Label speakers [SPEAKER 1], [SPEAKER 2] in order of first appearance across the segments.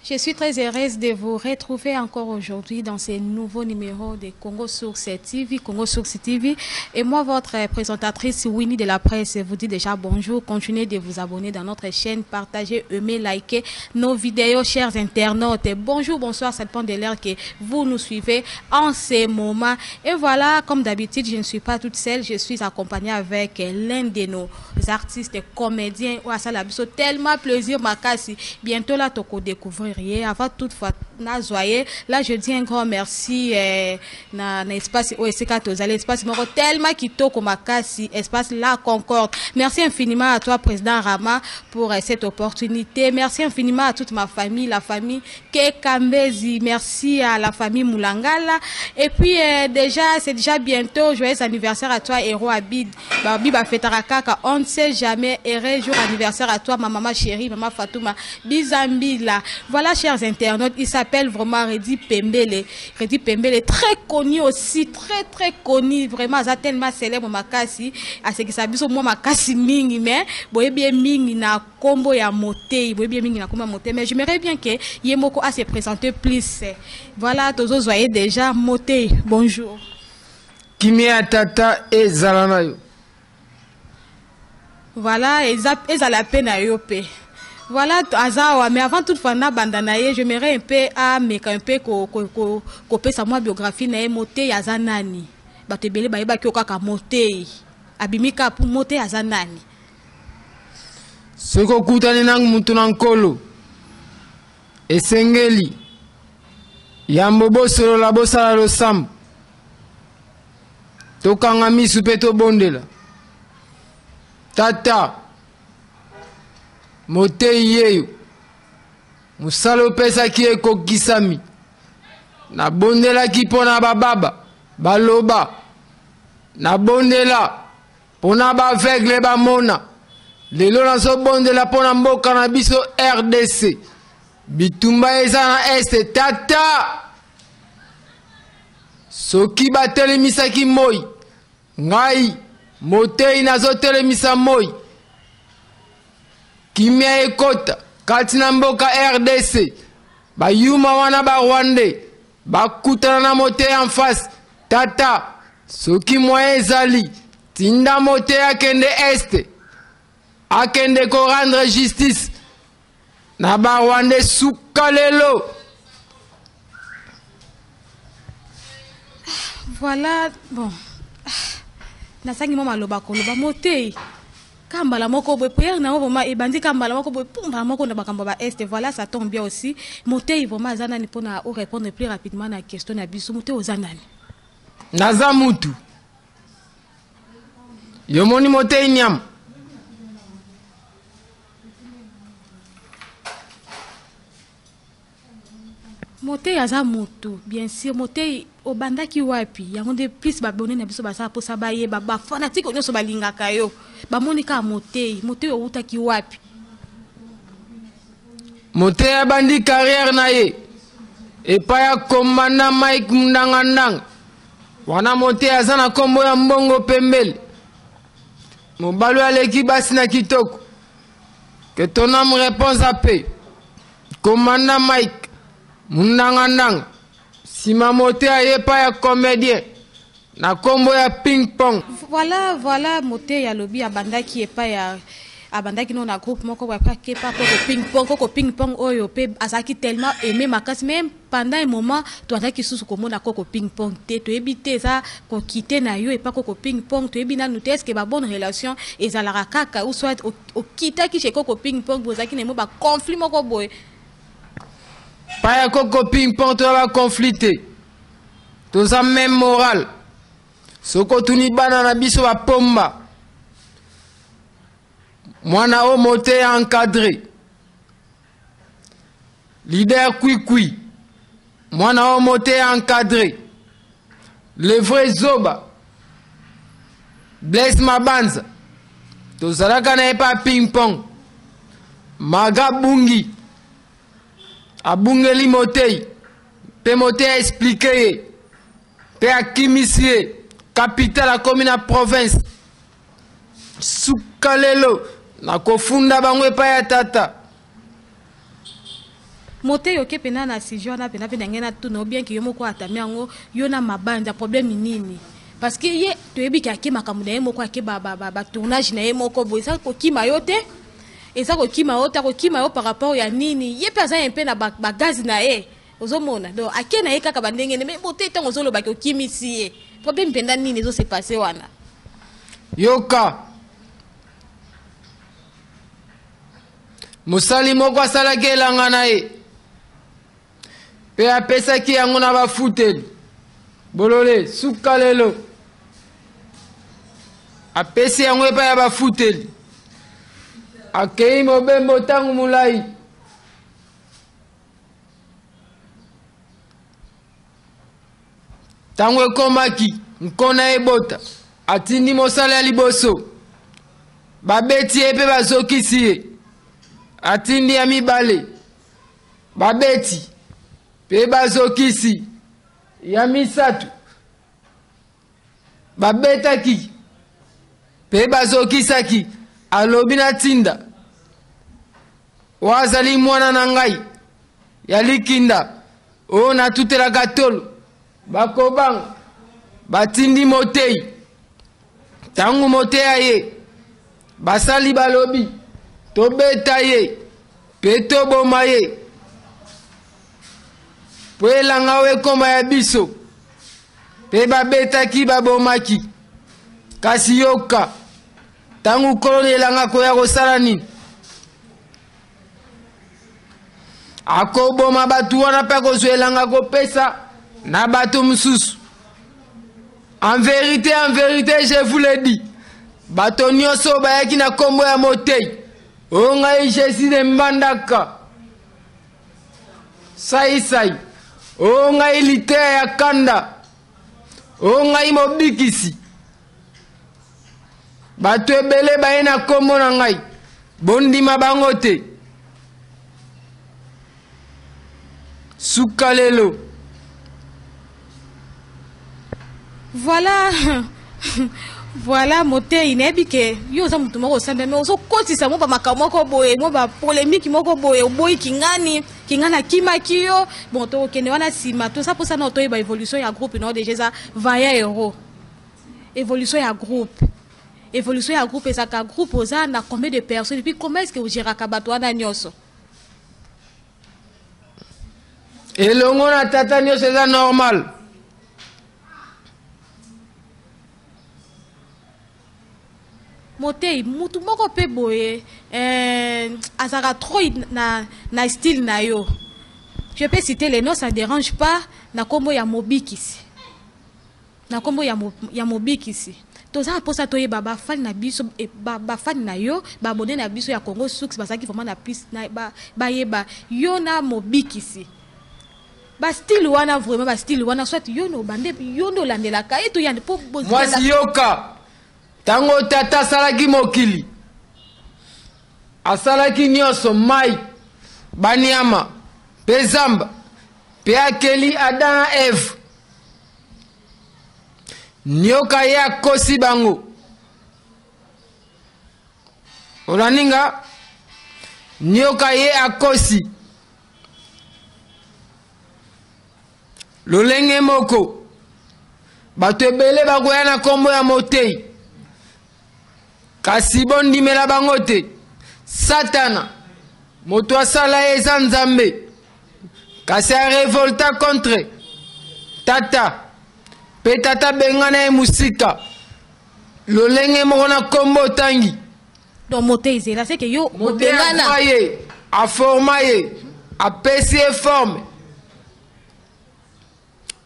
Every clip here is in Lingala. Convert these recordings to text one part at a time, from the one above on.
[SPEAKER 1] Je suis très heureuse de vous retrouver encore aujourd'hui dans ce nouveau numéro de Congo Source TV, Congo Source TV. Et moi, votre présentatrice Winnie de la Presse, vous dit déjà bonjour. Continuez de vous abonner dans notre chaîne, partagez, aimez, likez nos vidéos, chers internautes. Bonjour, bonsoir, ça dépend de l'heure que vous nous suivez en ce moment. Et voilà, comme d'habitude, je ne suis pas toute seule, je suis accompagnée avec l'un de nos artistes, comédiens. Ouais, ça l'a tellement plaisir, Makasi. Bientôt là, tu vas découvrir. Avant toutefois, là je dis un grand merci na espace l'espace tellement qui toque Makasi, espace la Concorde. Merci infiniment à toi, président Rama, pour cette opportunité. Merci infiniment à toute ma famille, la famille Kekambezi. Merci à la famille Moulangala. Et puis c'est déjà bientôt joyeux anniversaire à toi, Héros Abid. Biba Fetarakaka, on ne sait jamais. Heureux jour anniversaire à toi, ma maman chérie, maman Fatouma Bizambila. Voilà, chers internautes, il s'appelle vraiment Redi Pembele. Redi Pembele, très connu aussi, très connu, vraiment, ça tellement célèbre Makasi. À ce qui s'habille sur moi, Makasi Mingi, mais, boye bien Mingi na combo ya moté, boye bien Mingi na combo ya moté, mais j'aimerais bien que Yemoko a se présenter plus. Voilà, tous vous voyez déjà, moté, bonjour.
[SPEAKER 2] Kimia Tata et Zalanayo.
[SPEAKER 1] Voilà, et la peine à Yopé. Voilà, Azawa, mais avant toute fana bandanaye, j'aimerais un peu un peu copier sa moi biographie na moté yazanani. Batebele ba ki okaka moté. Abimika pour moté yazanani.
[SPEAKER 2] Soko kutani nang mutu nankolo. Esengeli. Yambobo solo la bosa lo sam. Tokanga misu peto bondela. Tata. Motei yeyo musalo pesa ki ekokisami na bondela ki pona bababa baloba na bondela pona ba aveugle bamona lelo nazo bondela pona mboka na biso RDC bitumba eza na este tata soki batelemisaki moi ngai motei nazo telemisa moi Kimia ekota kati na mboka RDC bayuma wana ba Rwandais bakutana na moté en face tata soki moye ezali tinda moté akende este akende ko rendre justice na ba Rwandais suka lelo.
[SPEAKER 1] Voilà, bon, nasangi mama loba koloba moté Kambala moko boy prière na vraiment et bandi kambala moko boy pomba moko na bakamba ba est. Voilà, ça tombe bien aussi. Moté vraiment azana ni pona o répondre plus rapidement na question na biso moté ozanani.
[SPEAKER 2] Naza mutu. Yo moni moté nyam.
[SPEAKER 1] Moté aza mutu, bien sûr moté obandaki wapi yango de plus babone na biso basa po sabaye ba fanatique onyo so balingaka yo ba monika moté outaki wapi
[SPEAKER 2] moté abandi carrière na ye et pa ya commandant Mike Mndangandang wana moté azana kombo ya mbongo pembele mobalo aleki basi na kitoko que ton âme réponse à paix commandant Mike Mndangandang Sima moté aye pa ya comédien na kombo ya ping pong.
[SPEAKER 1] Voilà moté ya lobi abandaki e pa ya abandaki no na groupe moko wa ke pa ko ping pong oyo pe azaki tellement aimé makasi même pendant un moment to azaki susu komona ko ping pong te to ebité ça ko quitter na yo e pa ko ping pong to ebina nous est-ce que ba bonne relation ezalaka kaka ou soit o quitter ki chez ko ping pong bozaki ne mo ba conflit moko boy.
[SPEAKER 2] Pas de ping pong, tu vas confliter. Tout ça même moral. Soko tuni banana biso wa pomba. Mwana o moté encadré. Leader kui. Mwana o moté encadré. Le vrai Zoba. Blaise Mabanza. Tout ça là pas ping pong. Magabungi. Abungeli motei pe motei expliqué pe akimisie capitale la commune à province sukalelo na kofunda bangwe pa ya tata
[SPEAKER 1] mote yoke pena na sijona pena pena ngena tout no bien que yo moko atami yango yo na mabanda problème nini parce que ye to yebi ka ke makambo na ye moko ake ba tournage na ye moko bo ça ko kima yo te et ça ko kima yo par rapport ya nini ye pe za un peu na ba gaz na ye ozomona donc ake na ye kaka bandenge mais mote tango zolo ba ko kimisi ye problème penda nini zo se passer wana
[SPEAKER 2] yoka musali moko asalaki elanga na ye mpe apesaki yango na bafuteli bolole suka lelo apesi yango epai ya bafuteli akei mobembo ntango molai ntango ekomaki nkona ebota atindi mosala ya liboso babeti ye mpe bazokisi ye atindi ya mibale babeti mpe bazokisi ya misato babetaki mpe bazokisaki alobi na tinda wazali mwana na ngai ya likinda oyo natutelaka tolo bakobanga batindi motei ntango motei aye basali balobi tobeta ye mpe toboma ye po elanga oyo ekoma ya biso mpe babetaki babomaki kasi yoka ntango kolona elanga koya kosala nini akoboma bato wana mpe akozwa elanga kopesa na bato mosusu en vérité je vous le dis bato nyonso bayaki na kombo ya motei oyo ngai jésus de mbandaka saisai oyo ngai liteya ya kanda oyo ngai mobikisi bato ebele baye na kombo na ngai bondima bango te suka lelo
[SPEAKER 1] voilà voilà motei nayebi ke yo oza motu moko osambe me ozokotisa mo bamakambo moko boye mo bapolémike moko boye oboyi kingani akimaki yo bon tokende wana nsima toza mposa na toyeba évolution ya groupe nao deja eza vaya ero évolution ya groupe ezaka groupe oza na combien de personnes et puis comment est-ce que ogéraka bato wana nyonso
[SPEAKER 2] elongo na tata nyonso eza normal
[SPEAKER 1] motei mutu moko pe boye azaka trop na style na yo je peux citer les noms ça dérange pas na kombo ya mobikisi toza posa toyeba bafani na biso bafani na yo babone na biso ya Congo Source bazaki vraiment na plus bayeba yo na mobikisi style wana vraiment style wana soit yo no bande yo no landelaka eto yande po
[SPEAKER 2] mwasi yoka tango tata asalaki mokili asalaki nyonso mai baniama mpe zamba mpe akeli Adam na Eve nyoka ye akosi bango olaninga nyoka ye akosi lolenge moko bato ebele bakoya na kombo ya motei kasi bondimela bango te satana moto asala ye eza nzambe kasi arevolta contre tata mpe tata bengana ye musika lolenge moko na kombo otangi
[SPEAKER 1] donc motei ezela seke yo
[SPEAKER 2] bengana ye aforma ye apesi ye forme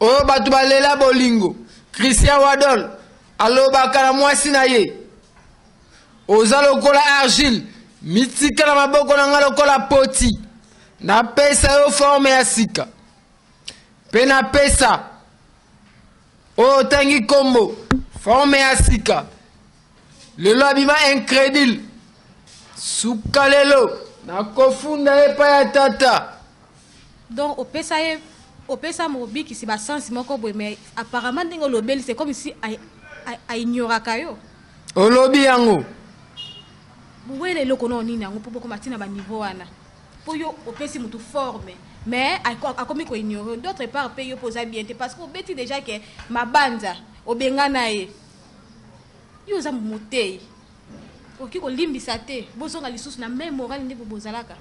[SPEAKER 2] oyo bato balela bolingo Christian Wadol alobaka na mwasi na ye oza lokola argile mitika na maboko na nga lokola poti napesa yo forme ya sika mpe napesa oyo otangi kombo forme ya sika lelo abima incrédule suka lelo nakofunda epai ya tata
[SPEAKER 1] donc opesa mobikisi basansi moko boye mais apparemment ndenge olobeli c'est comme si aignoraka yo
[SPEAKER 2] olobi yango
[SPEAKER 1] wele eloko na onini yango mpo bokoma ntina baniveau wana pour yo opesi mutu forme mais a commis ko ignorer d'autre part paye poser bien parce que beti déjà que ma banza obengana ye yo za mutei oki ko limbisa te bozonga lisusu na même moral ndi bozalaka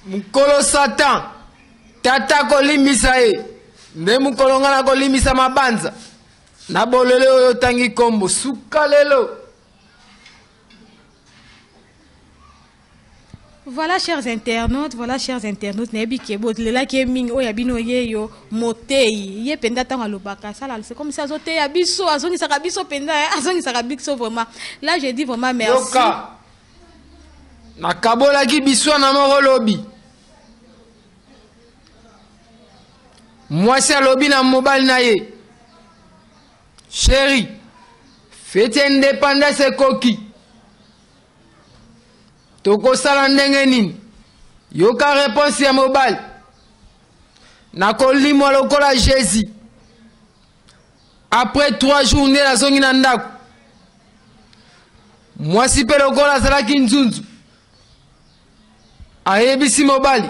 [SPEAKER 2] mukolo satan tata ko limbisa ye nde mukolo ngana ko limbisa mabanza na bolele oyo tangi kombo suka lelo.
[SPEAKER 1] Voilà chers internautes, nebi kebo lela ke mingi oya bino yeyo motei ye penda tanga lobaka sala c'est comme ça azote ya biso azongi saka biso penda azongi saka biso vraiment là je dis vraiment merci
[SPEAKER 2] yoka na kabola ki biso na moko lobi mwasi alobi na mobali na ye chéri fete indépendance koki toko sala ndenge nini yoka réponse ya mobile nakolimwa lokola Jésus après 3 journées la zongi na ndako mwasi pe lokola azalaki nzunzu ayebisi mobali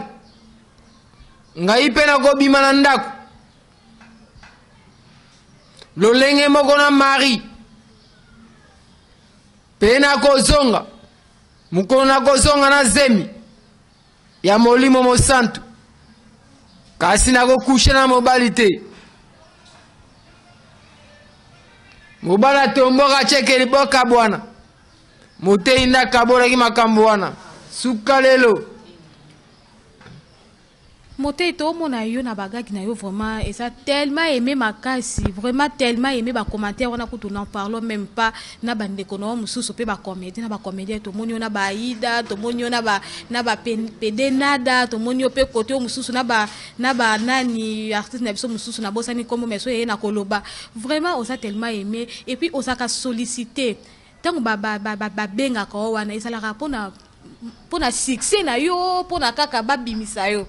[SPEAKER 2] ngai pe nakobima na ndako lolenge moko na mari pe nakozonga mukolo nakozonga na zemi ya molimo mosantu kasi nakokusha na mobali te mobali atomboka cheke liboka bwana motei ndakabolaki makambo wana suka lelo
[SPEAKER 1] Moté to mona yo na bagaki na yo vraiment et ça tellement aimé makasi vraiment tellement aimé ba commentaire on a ko n'en parlons même pas na bande kono mususu pe ba comédien to monyo na ba ida to monyo na ba pede nada to monyo pe côté mususu na ba nani artiste na biso mususu na bosani comme meso ye na koloba vraiment on a tellement aimé et puis on a sollicité tant ba benga ko wana isala rapona pona succès na yo pona kaka ba bimisa yo.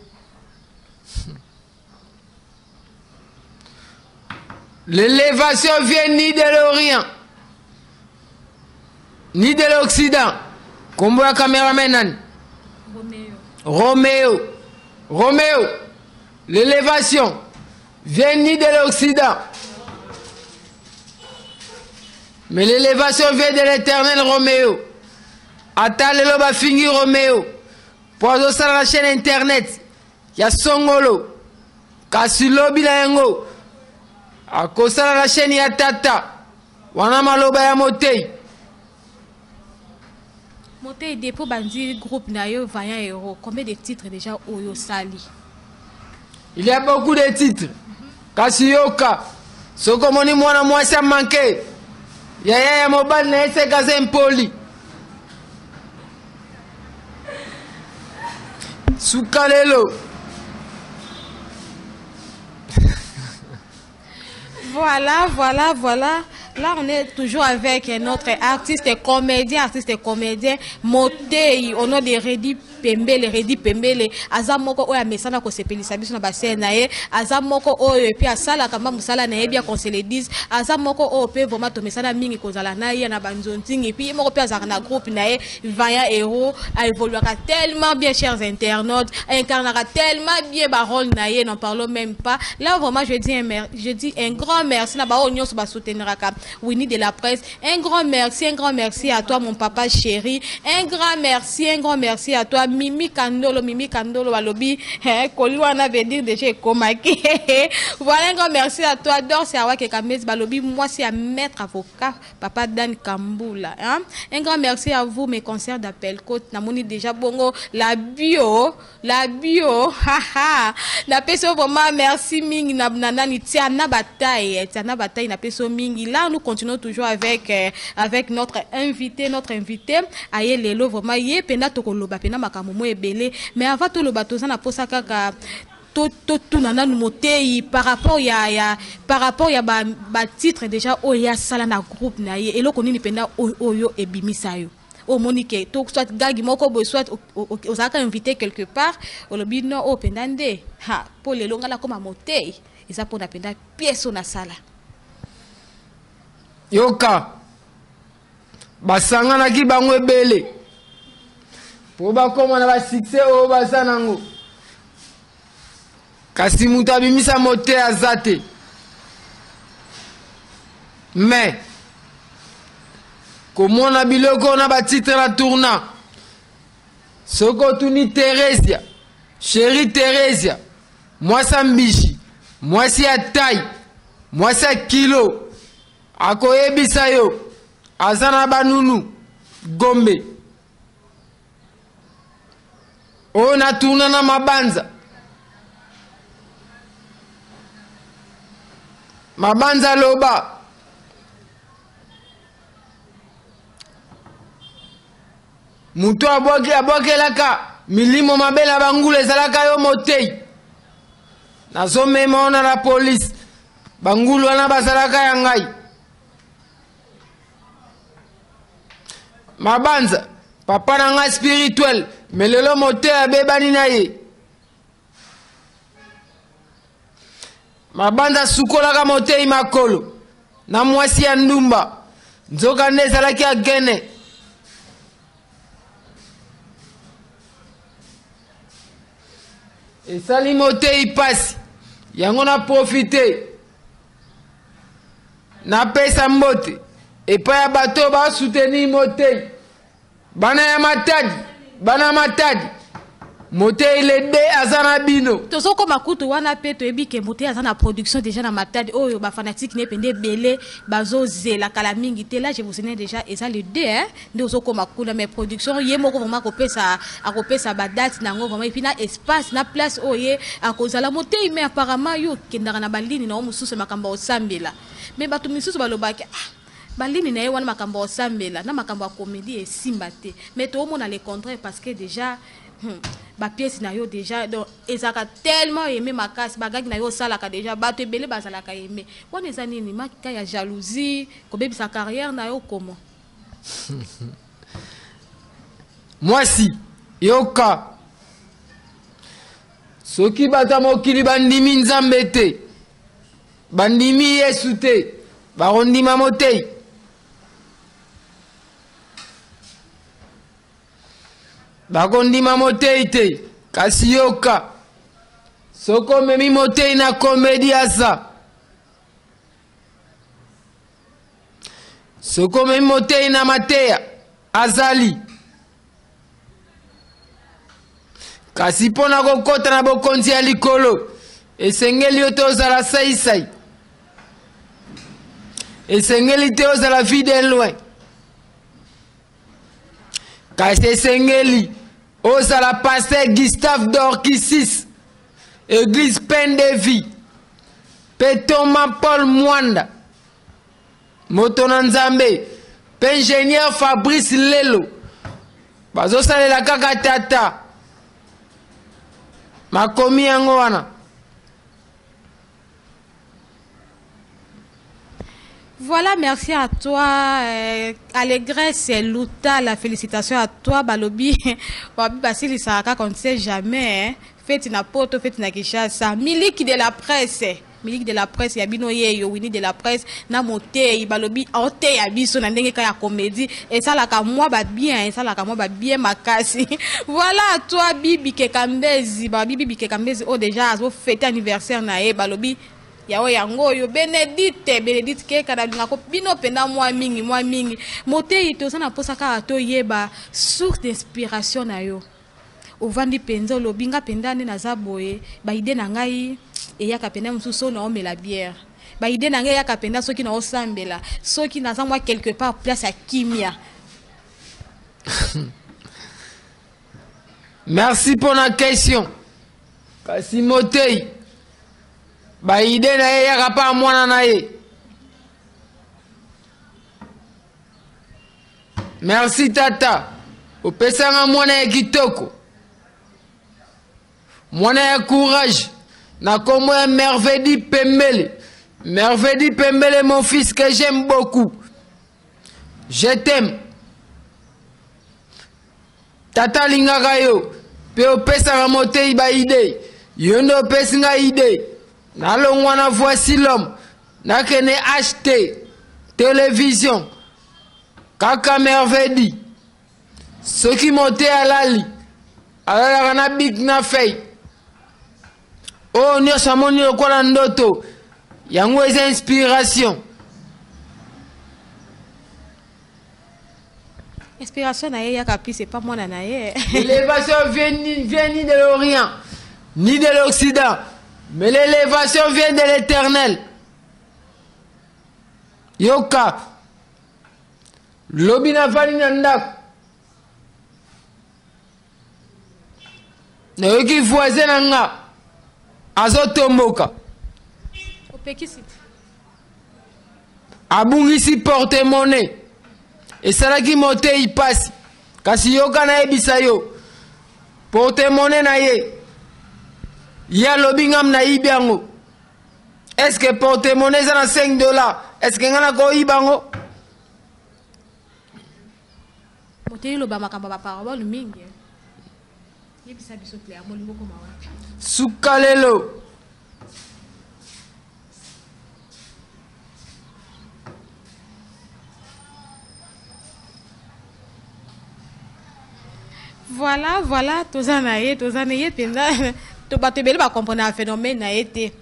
[SPEAKER 2] L'élévation vient ni de l'Orient, ni de l'Occident. Comme le caméraman Roméo. L'élévation vient ni de l'Occident, mais l'élévation vient de l'Éternel Roméo. Atalelo ba fingi Roméo. Pour la chaîne internet. Ya songolo kasi lobi na yango akosala la chaîne ya tata wana maloba ya motei
[SPEAKER 1] depuis bandi groupe na yo Vaillant Héros combien de titres déjà oyo sali?
[SPEAKER 2] Il y a beaucoup de titres kasi yoka soko moni mwana mwasi manke ya mobile na ese kaze mpoli sukalelo.
[SPEAKER 1] Voilà. Là, on est toujours avec notre artiste comédien, Motei, au nom de Redi Pembele, Azamoko oya mesana ko sepelisa biso na bassin na ye, Azamoko oyo puis asala kamba musala na ye bien qu'on se le dise, Azamoko o pe vraiment to mesana mingi kozala na ye na banzontingi puis moko pe azaka na groupe na ye Vaillant Héros a évolué tellement bien chers internautes, incarnera tellement bien ba rôle na ye, n'en parlons même pas. Là vraiment je dis un grand merci na ba onyo so ba soutenir ka Winnie de la presse. Un grand merci à toi mon papa chéri. Un grand merci à toi Mimi Kandolo Walobi. Koliwana veut dire déjà komaki. Voilà un grand merci à toi Dorce Awake Kamez Balobi. Moi c'est à maître avocat papa Dan Kamboula. Un grand merci à vous mes concerts d'appel côte. Namoni déjà bongo la bio. Haha. Na peso vraiment merci mingi na nani tiana bataille na peso mingi. Là nous continuons toujours avec notre invité aye lelo vraiment ye penda tokoloba penda makamomo ebele mais avant to loba toza na posa kaka to nana motei par rapport ya ba titre déjà oya sala na groupe na ye eloko nini penda oyo ebimisa yo o monique to soit gagi moko bo soit ozaka invité quelque part olobi no o penda nde ha po lelo ngala koma motei eza pona penda pièce na sala
[SPEAKER 2] yoka basangana ki bango ebele po bakoma na ba succès o baza nango kasi mutu abimisa mote aza te mais komona biloko na batitre na tournant soki otuni Teresia chéri Teresia mwasi ya mbishi mwasi ya tai mwasi ya kilo akoyebisa yo aza na banunu Gombe oyo na tourna na Mabanza Mabanza loba mutu abwakelaka milimo mabe na bangulu ezalaka yo motei nazomema ona na polisi bangulu wana bazalaka ya ngai Mabanza papa na ngai spirituel melelo motei abebani na ye Mabanza sukolaka motei makolo na mwasi ya ndumba nzoka nde ezalaki agene esali motei pasi yango na profite na pesa mbote epai ya bato ba soutenir motei bana ya matadi motei le de azana bino
[SPEAKER 1] tozo ko makutu wana pe to ebike motei azana production déjà na matadi oyo ba fanatique ne pende belé bazo zela kala mingi te là je vous connais déjà eza le de hein ndozo ko makula mais production ye moko vraiment akopesa ba date nango vraiment et puis na espace na place oye akozala motei mais apparemment yo kendaka na balini na mususu makamba osambela mais bato misusu balobaki balini na ye wana makambo osambela na makambo ya comédie esimba te mais to mona le contraire parce que déjà ba pièce na yo déjà donc ezaka tellement aimé makasi bagaki na yo salaka déjà bato ebele bazalaka aimé wana eza nini makika ya jalousie kobebisa carrière na yo comment
[SPEAKER 2] mwasi yoka soki bato mokili bandimi nzambe te bandimi yesu te barondima motei bakondima motei te kasi yoka soko memi motei na komedi asa soko memi motei na mateya azali kasi mpona kokota na bokonzi ya likolo esengeli yo te ozala saisai esengeli te ozala fidèle loin kasi esengeli ozala pasteur Gustave Dorkisis église Peine de Vie pe Thomas Paul Mwanda moto na nzambe pe ingénieur Fabrice Lelo bazosalela kaka tata makomi yango wana.
[SPEAKER 1] Voilà, merci à toi, Allégresse Louta, la félicitation à toi, Balobi. Basili Saraka, on ne sait jamais. Faites une apôtre, faites une Kishasa. Miliki de la presse. Miliki de la presse, Yabino Ye, Winnie de la presse, Namote, Balobi, Ote, Yabiso, Nandenge Kaya comédie. Et ça, là, moi, bah bien, et ça, là, moi, bah bien, ma casse. Voilà, à toi, Bibi Kekambezi, Bibi Kekambezi, oh, déjà, vous fêtez anniversaire, Nae, Balobi. Yawe yango yo Benedict ke kada ngako bino penda mwa mingi motei to sana posaka to yeba source d'inspiration na yo ovandi penza lobinga pendane na zaboye ba ide na ngai eyaka penda mususu na omela bière ba ide na ngai yaka penda soki na osambela soki na zamwa quelque part place à kimia.
[SPEAKER 2] Merci pour la question. Kasi motei ba ide na ye yaka pa mwana na ye. Merci tata. Opesanga mwana ya kitoko. Mwana ya courage. Na komo ya Merveille Pembele. Merveille Pembele, mon fils que j'aime beaucoup. Je t'aime. Tata lingaka yo. Pe opesanga motei ba ide. Yondo opesinga ide. Nalongwana voici l'homme. Nakene acheter télévision. Kaka Merveille. soki mote alali alalaka na bik na fei oyo nyonso amoni lokola ndoto yango eza inspiration.
[SPEAKER 1] Inspiration na ye yaka plus c'est pas moi na ye.
[SPEAKER 2] L'élévation vient ni de l'Orient ni de l'Occident, mais l'élévation vient de l'Éternel. Yoka lobi na fali na ndako nayoki voisin na nga azotomboka
[SPEAKER 1] Opekisi
[SPEAKER 2] abungisi porte-monnaie esalaki motei pasi kasi yoka nayebisa yo porte-monnaie na ye ye alobi ngam nayibi yango. Est-ce que porte-monnaie eza na $5? Est-ce que nga nakoyiba yango?
[SPEAKER 1] motei loba makambo ba parole mingi yebisa biso clair molingo koma wapi
[SPEAKER 2] suka lelo
[SPEAKER 1] voilà tozana ye penza to bato ebele ba comprendre le phénomène na été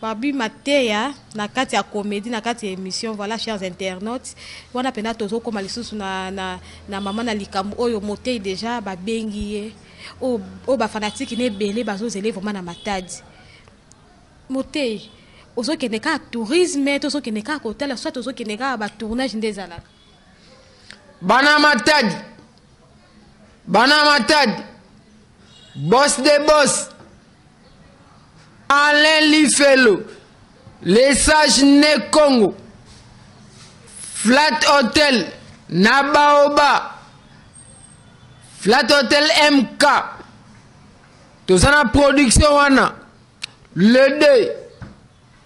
[SPEAKER 1] babi mateya na kati ya comédie na kati ya émission. Voilà, chers internautes, wana pena tozo koma lisusu na mama na likambo oyo motei déjà ba bengi ye o ba fanatique ne belé bazo zele vraiment na matadi motei ozo kende ka tourisme tozo kende ka hôtel soit tozo kende ka ba tournage ndezala
[SPEAKER 2] bana matadi boss de boss Alain Lifelo, les sages né Congo, Flat Hotel, Nabaoba, Flat Hotel MK, tout ça na production wana, le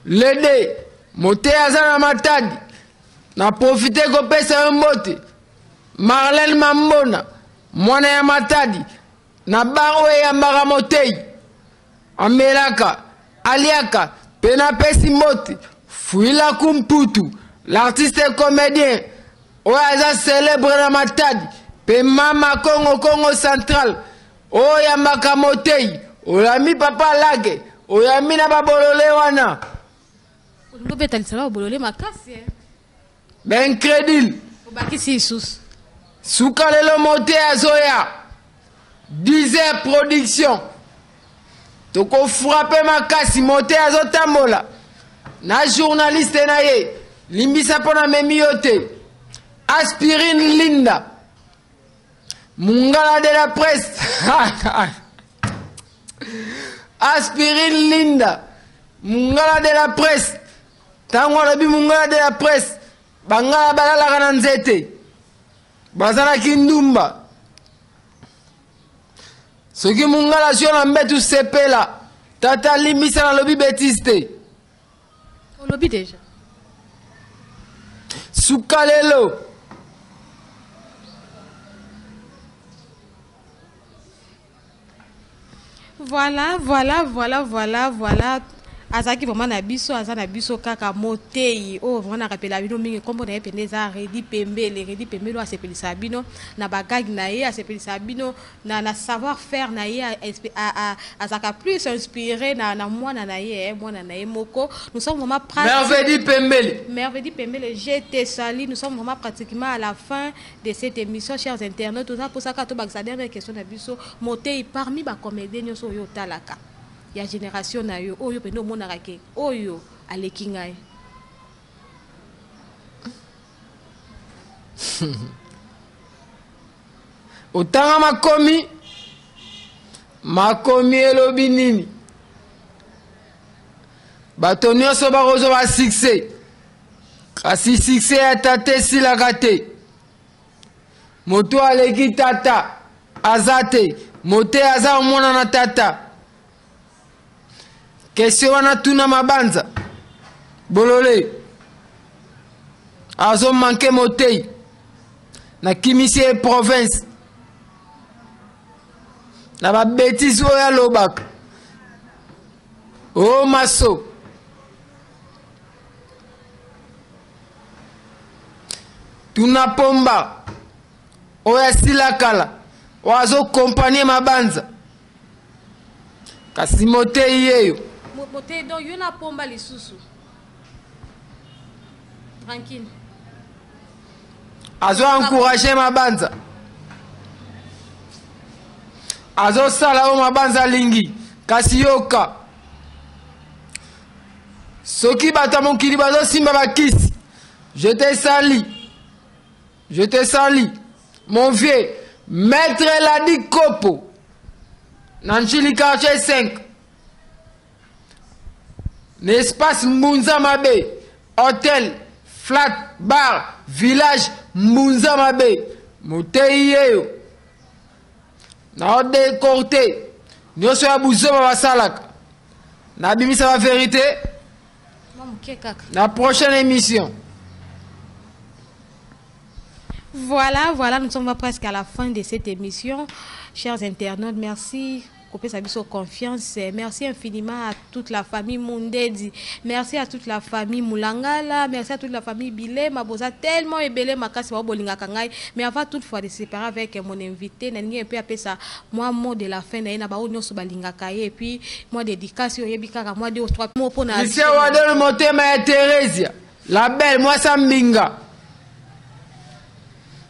[SPEAKER 2] deux, moté azana matadi, na profité ko pesa mbote, Marlène Mambona, mwana ya matadi, na barwe ya mbara motei, amelaka, aliaka, pena pesi moti, Fouila Kumputu, l'artiste et comédien, oaza célèbre na matadi, pe mama Congo central, oyambaka motei, oyami papa lage, oyami na babolole wana. Ben crédit. Soukalelo mote azoya, 10 heures production. Toko frappe makasi mote azotambola. Na journaliste na ye, limbisa pona memiote. Aspirine Linda. Mungala de la presse. Aspirine Linda. Mungala de la presse. Tango lobi mungala de la presse. Bangala balala kana nzete. Bazana kindumba. Soki mungala sio na mbetu sepela. Tata limbisa na lobi betiste.
[SPEAKER 1] On lobi déjà.
[SPEAKER 2] Soukalelo.
[SPEAKER 1] Voilà. Azaki vraiment na biso, azana biso kaka motei. Oh, vraiment rappela bino mingi kombo na ependeza Redi Pembele a sepeli sabino na bagag na ye a sepeli sabino na savoir faire na ye azaka plus inspiré na mwana na ye moko. Nous sommes vraiment Merveille Pembele, j'étais sali. Nous sommes vraiment pratiquement à la fin de cette émission, chers internautes. Tout ça pour ça que sa dernière question na biso motei parmi ba comédiens nyoso yo talaka. Ya génération na yo oyo pendo mona rake oyo aleki ngai
[SPEAKER 2] Otanga makomi elobi nini bato nyonso bakozo ba succès kasi succès ya tate silaka te moto aleki tata azate mote aza omona na tata question wana tuna mabanza bolole azo manke motei na kimisi province na ba bêtise oya lobaka o maso tuna pomba oya sila kala wazo compagnie mabanza kasi Motei yeyo
[SPEAKER 1] Motei donc yo na pomba lisusu tranquille
[SPEAKER 2] azo encourager mabanza azo sala o mabanza lingi kasi yoka soki bata mokili bazo simba bakisi je te sali mon vieux maître Ladi Kopo Nanchili quartier 5 l'espace Mbunza Mabe hôtel flat bar village Mbunza Mabe Motei yeyo na ode korte nyoso ya buzoba basalaka na bimisa la vérité la prochaine émission.
[SPEAKER 1] Voilà, nous sommes presque à la fin de cette émission. Chers internautes, merci. Confiance. Merci infiniment à toute la famille Mundedi. Merci à toute la famille Moulangala. Merci à toute la famille Bilé. Maboza tellement ébélé ma casse bolinga kangai. Mais avant toutefois de se séparer avec mon invité, nani un peu appeler ça moi mot de la fin na ba onyo so balinga kaye et puis moi dédicace yebika moi 2 ou 3 mots pour na.
[SPEAKER 2] Monsieur Wadel Motema et Thérèse. La belle moi Sambinga.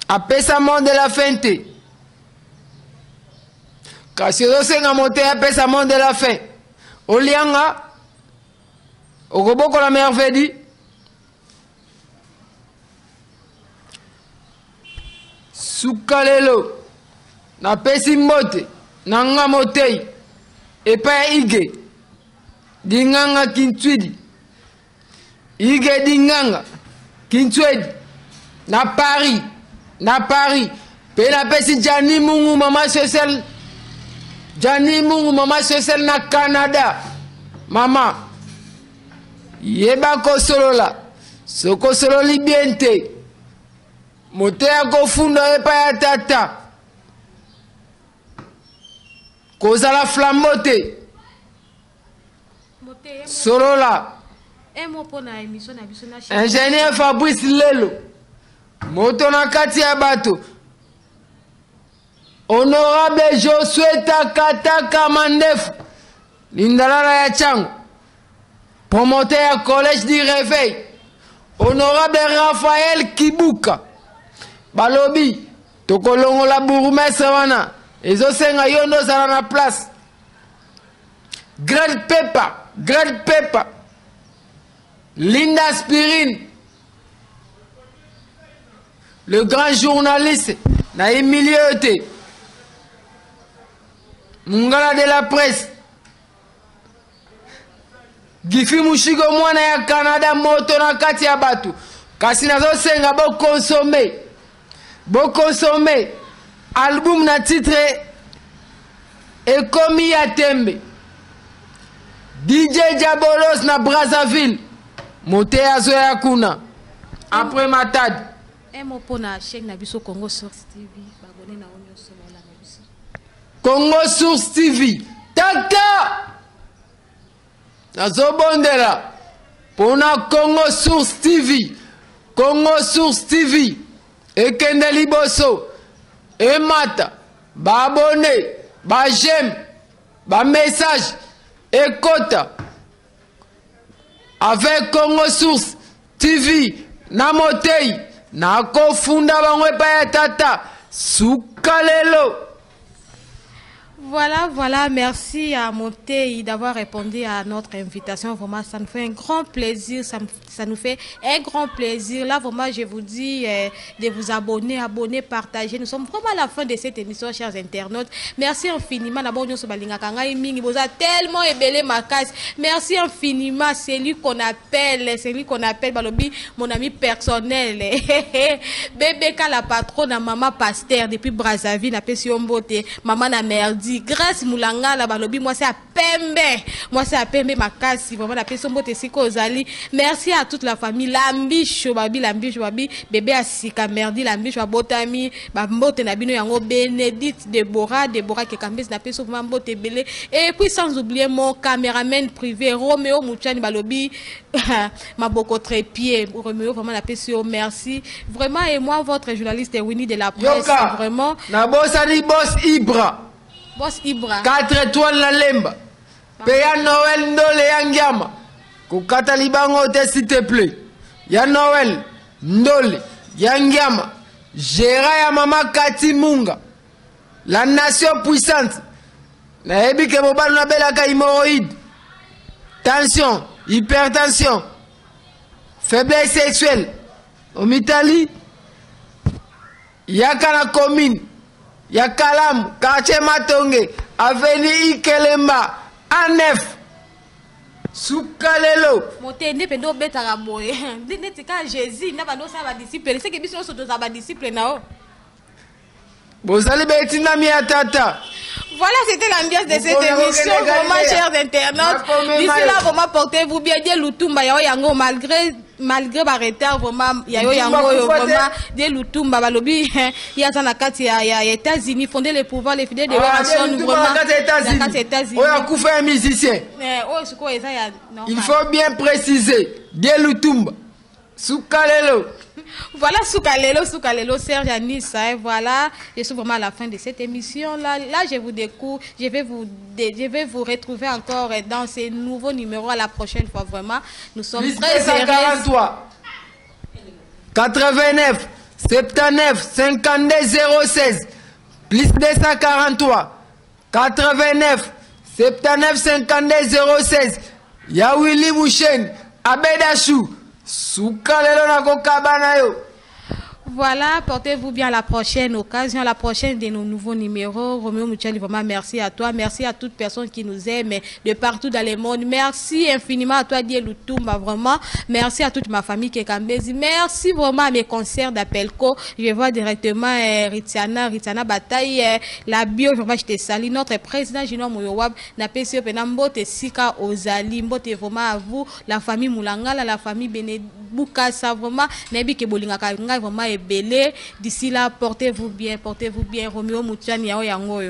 [SPEAKER 2] Appelle ça monde de la fin te. Kasi osenga Motei apesa monde de la fin. Olianga okoboko la merveille. Sukalelo na pesi mbote nanga Motei epa ige dinganga kintwidi ige dinganga kintwidi na Paris pe na pesi Jani Mungu mama social Jani Mungu mama social na Canada mama yeba ko solola soko sololi biente Motei akofunda epa ya tata kozala flambote solola ingénieur Fabrice Lelo moto na kati ya bato honorable Josué Takataka Mandefu Lindalala ya Chango promoteur ya collège du réveil honorable Raphaël Kibuka balobi tokolongola bourgmestre wana ezosenga yondo zala na place Grande Pepa Linda Aspirine le grand journaliste na Emiliote Mungala de la presse Gifi Mushigo mwana ya Canada moto na kati ya batu kasi nazosenga bo consommer album na titre Ekomi ya Tembe DJ Diabolos na Brazzaville Motei azoya kuna après Matadi
[SPEAKER 1] Pona chaîne na biso Congo Source TV babone na onyo solo na biso
[SPEAKER 2] Congo Source TV tata nazobondela pona Congo Source TV ekende liboso emata babone ba j'aime ba message ekota avec Congo Source TV na Motei na kofunda bango epa ya tata sukalelo.
[SPEAKER 1] Voilà, merci à Motei d'avoir répondu à notre invitation. Vraiment, ça nous fait un grand plaisir. Ça nous fait un grand plaisir. Là, vraiment, je vous dis de vous abonner, partager. Nous sommes vraiment à la fin de cette émission, chers internautes. Merci infiniment. Vous a tellement ébélé ma case. Merci infiniment. C'est lui qu'on appelle, Balobi, mon ami personnel. Bébé, la patronne, maman pasteur, depuis Brazzaville, maman na merdi. Grâce Moulangala balobi moi c'est à pembe makasi vraiment la personne bote siko ozali. Merci à toute la famille Lambicho babi bébé asika merdi Lambicho botami ba mbote na bino yango Bénédicte Déborah qui kambes na personne vraiment bote belé et puis sans oublier mon caméraman privé Roméo Mouchani balobi Maboko Trépied Roméo vraiment la personne merci vraiment et moi votre journaliste Winnie de la presse vraiment
[SPEAKER 2] na bosani boss Ibra
[SPEAKER 1] Boss Ibra
[SPEAKER 2] 4 étoiles la lemba Peya Noël ndole yangiama kukata libango te s'il te plaît ya Noël ndole yangiama Gérard ya mama Kati Munga la nation puissante na ebi ke mobali na belaka hémorroïde tension hypertension faiblesse sexuelle en Italie yaka na commune ya Kalam quartier Matonge avenue Ikelemba A9 Soukalelo
[SPEAKER 1] Motende pendo betaka boye ndeti ka Jésus na bando sa ba disciple c'est que biso so to za ba disciple na o
[SPEAKER 2] bozali betina mi atata.
[SPEAKER 1] Voilà, c'était l'ambiance de cette émission. Vraiment, chers internautes, d'ici là, vraiment, portez-vous bien. Dieu Lutumba, yango, malgré ma retard, vraiment, yango, vraiment, Dieu Lutumba, balobi, y a Zanakati, ya États-Unis, fonder les pouvoirs, les fidèles de Washington, vraiment, États-Unis.
[SPEAKER 2] On a coupé un musicien. Il faut bien préciser, Dieu Lutumba, Soukalelo.
[SPEAKER 1] Voilà Soukalelo, Serge Anissa, et voilà, je suis vraiment à la fin de cette émission là. Là, je vous découvre, je vais vous retrouver encore dans ces nouveaux numéros à la prochaine fois vraiment. Nous sommes très heureux.
[SPEAKER 2] 89 79 52 016 plus 243 89 79 52 016 ya Willy Mouchen Abedachou Soukalelo na kokabana yo.
[SPEAKER 1] Voilà, portez-vous bien à la prochaine occasion, à la prochaine de nos nouveaux numéros. Roméo Mouchali, vraiment merci à toi. Merci à toute personne qui nous aime de partout dans le monde. Merci infiniment à toi, Dieu Lutumba, vraiment. Merci à toute ma famille qui est Kambezi. Merci vraiment à mes concerts d'Apelco. Je vois directement Ritiana Bataille, la bio, je te salue. Notre président Junior Mouyowab, n'a pas essayé de Mbote Sika Ozali, Mbote vraiment à vous, la famille Moulangala, la famille Benebukasa, vraiment, Nebi Kebolingaka, vraiment belé. D'ici là, portez-vous bien, Roméo Mouchani, yango.